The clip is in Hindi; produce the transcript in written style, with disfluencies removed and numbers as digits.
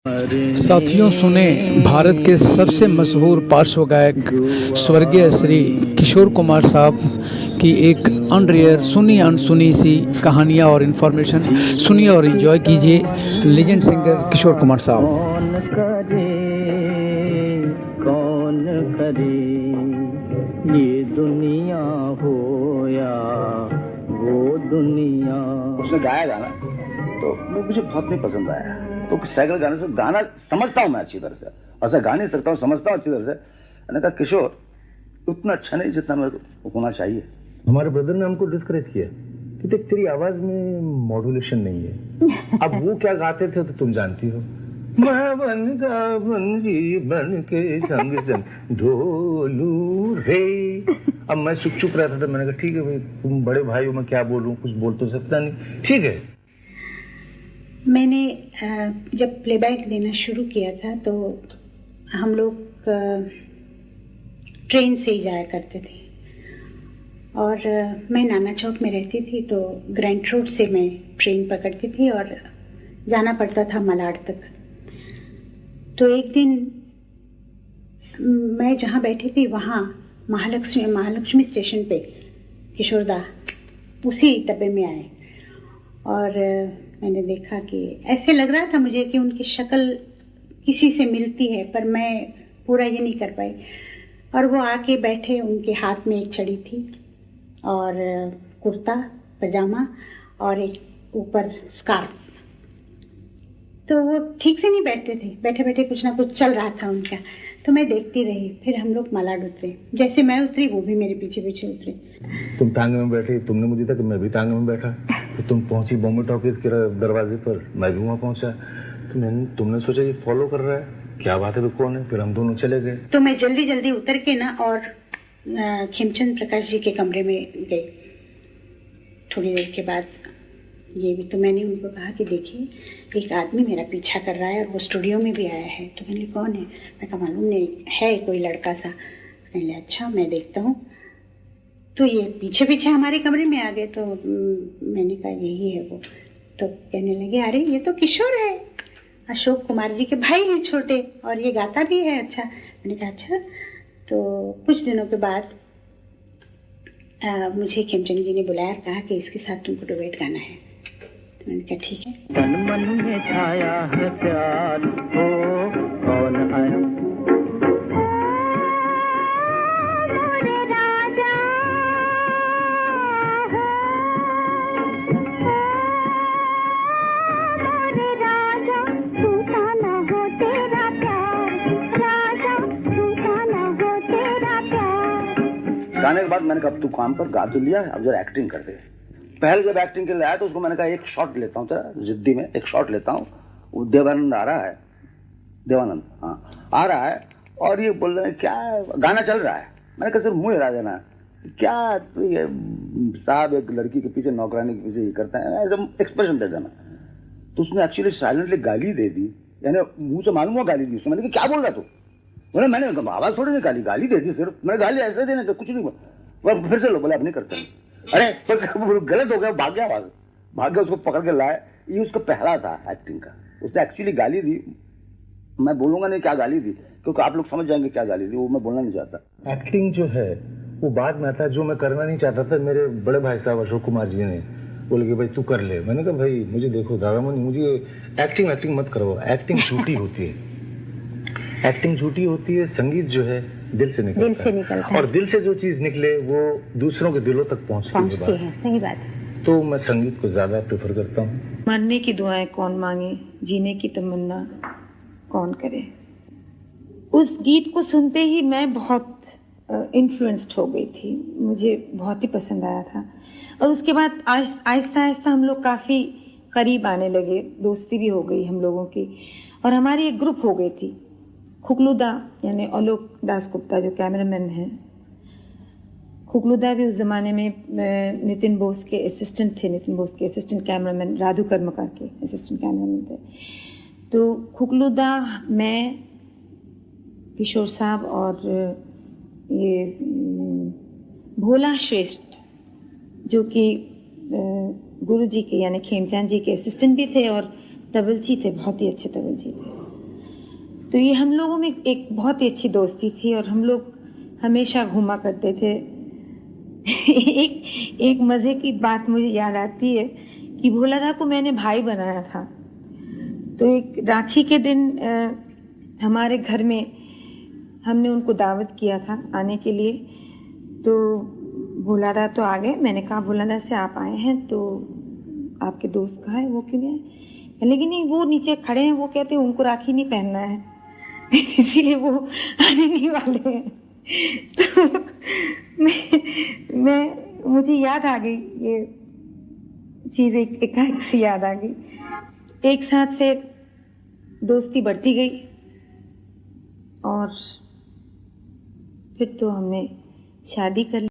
साथियों सुने भारत के सबसे मशहूर पार्श्व गायक स्वर्गीय श्री किशोर कुमार साहब की एक अनरेयर सुनी अनसुनी सी कहानियाँ और इन्फॉर्मेशन सुनिए और एंजॉय कीजिए। लेजेंड सिंगर किशोर कुमार साहब। कौन करे ये दुनिया हो या वो दुनिया। उसने गाया गाना तो वो मुझे बहुत नहीं पसंद आया। तो साइकिल गाने से गाना समझता हूँ मैं अच्छी तरह से, ऐसा गा नहीं सकता हूँ, समझता हूँ अच्छी तरह से। मैंने कहा किशोर उतना अच्छा नहीं जितना मेरे को होना चाहिए। हमारे ब्रदर ने हमको डिस्करेज किया कि देख तेरी आवाज में मॉड्यूलेशन नहीं है। अब वो क्या गाते थे तो तुम जानती हो। मैं बन का बंजी बन के संग संग ढोलू रे। अब मैं चुप रहता था। मैंने कहा ठीक है भाई, तुम बड़े भाई हो, मैं क्या बोल रहा हूँ, कुछ बोल तो सकता नहीं, ठीक है। मैंने जब प्लेबैक देना शुरू किया था तो हम लोग ट्रेन से ही जाया करते थे और मैं नाना चौक में रहती थी तो ग्रैंड रोड से मैं ट्रेन पकड़ती थी और जाना पड़ता था मलाड तक। तो एक दिन मैं जहाँ बैठी थी वहाँ महालक्ष्मी स्टेशन पे किशोरदा उसी डब्बे में आए और मैंने देखा कि ऐसे लग रहा था मुझे कि उनकी शक्ल किसी से मिलती है, पर मैं पूरा ये नहीं कर पाई। और वो आके बैठे, उनके हाथ में एक छड़ी थी और कुर्ता पजामा और एक ऊपर स्कार्फ। तो वो ठीक से नहीं बैठते थे, बैठे बैठे कुछ ना कुछ चल रहा था उनका। तो मैं देखती रही। फिर हम लोग मलाड उतरे, जैसे मैं उतरी वो भी मेरे पीछे पीछे उतरे। तुम टांगे में बैठी, तुमने मुझे देखा, मैं भी टांगे में बैठा। तो तुम पहुंची बॉम्बे टॉकीज के दरवाजे पर, मैं भी वहां पहुंचा। तो तुमने सोचा ये फॉलो कर रहा है, क्या बात है, तो कौन है। फिर हम दोनों चले गए। तो मैं जल्दी जल्दी उतर के ना और खेमचंद प्रकाश जी के कमरे में गई। थोड़ी देर के बाद ये भी तो मैंने उनको कहा कि देखिए एक आदमी मेरा पीछा कर रहा है और वो स्टूडियो में भी आया है। तो मैंने कौन है, मैं कहा मालूम नहीं है, कोई लड़का सा। मैंने अच्छा मैं देखता हूँ। तो ये पीछे पीछे हमारे कमरे में आ गए। तो मैंने कहा यही है वो। तो कहने लगे अरे ये तो किशोर है, अशोक कुमार जी के भाई हैं छोटे, और ये गाता भी है अच्छा। मैंने कहा अच्छा। तो कुछ दिनों के बाद मुझे खेमचंद जी ने बुलाया और कहा कि इसके साथ तुमको डुएट गाना है। तो मैंने कहा ठीक है। तन मन में छाया है प्यार हो कौन आया। गाने के बाद मैंने कहा तू काम पर गा तो लिया, अब जरा एक्टिंग कर दे। पहले जब एक्टिंग के लिए आया तो उसको मैंने कहा एक शॉट लेता हूँ, तेरा जिद्दी में एक शॉट लेता हूँ। वो देवानंद आ रहा है, देवानंद हाँ आ रहा है और ये बोल रहे हैं क्या गाना चल रहा है। मैंने कहा सिर्फ मुँह हिला देना, क्या ये साहब एक लड़की के पीछे नौकरानी के पीछे ये करता है, ऐसा एक्सप्रेशन दे देना। तो उसने एक्चुअली साइलेंटली गाली दे दी, यानी मुंह से मालूम हुआ गाली दी उसने। मैंने कहा क्या बोल रहा तू, मैंने आवाज थोड़ी निकाली, गाली दे दी सिर्फ। मैंने गाली ऐसे देने तो कुछ नहीं हुआ। फिर से लो बोले अब नहीं करते। अरे गलत हो गया, भाग गया, आवाज भाग गया, उसको पकड़ के लाए। ये उसका पहला था एक्टिंग का। उसने एक्चुअली गाली दी, मैं बोलूंगा नहीं क्या गाली दी क्योंकि आप लोग समझ जाएंगे क्या गाली दी, वो मैं बोलना नहीं चाहता। एक्टिंग जो है वो बाद में आता है, जो मैं करना नहीं चाहता था। मेरे बड़े भाई साहब अशोक कुमार जी ने बोले कि भाई तू कर ले। मैंने कहा भाई मुझे देखो दादा मुनि, मुझे एक्टिंग मत करो, एक्टिंग झूठी होती है, एक्टिंग झूठी होती है। संगीत जो है दिल से निकलता है और दिल से जो चीज निकले वो दूसरों के दिलों तक पहुंचती है। सही बात है। तो मैं संगीत को ज्यादा प्रेफर करता हूँ। मरने की दुआएं कौन मांगे, जीने की तमन्ना कौन करे। उस गीत को सुनते ही मैं बहुत इन्फ्लुएंस्ड हो गई थी, मुझे बहुत ही पसंद आया था। और उसके बाद आहिस्ता आहिस्ता हम लोग काफ़ी करीब आने लगे, दोस्ती भी हो गई हम लोगों की और हमारी एक ग्रुप हो गई थी। खुगलुदा यानी आलोक दास गुप्ता जो कैमरामैन हैं, खुगलुदा भी उस ज़माने में नितिन बोस के असिस्टेंट थे, नितिन बोस के असिस्टेंट कैमरामैन, राधु कर्मकार के असिस्टेंट कैमरामैन थे। तो खुगलुदा, मैं, किशोर साहब और ये भोला श्रेष्ठ जो कि गुरु जी के यानी खेमचंद जी के असिस्टेंट भी थे और तबलची थे, बहुत ही अच्छे तबलची थे। तो ये हम लोगों में एक बहुत ही अच्छी दोस्ती थी और हम लोग हमेशा घूमा करते थे। एक मजे की बात मुझे याद आती है कि भोला दा को मैंने भाई बनाया था। तो एक राखी के दिन हमारे घर में हमने उनको दावत किया था आने के लिए। तो भोला दा तो आ गए। मैंने कहा भोला दा से आप आए हैं तो आपके दोस्त कहाँ है, वो क्यों नहीं आए? लेकिन नहीं, वो नीचे खड़े हैं, वो कहते हैं उनको राखी नहीं पहनना है इसीलिए वो आने नहीं वाले हैं। तो मैं मुझे याद आ गई ये चीज, एक से याद आ गई। एक साथ से दोस्ती बढ़ती गई और फिर तो हमने शादी कर ली।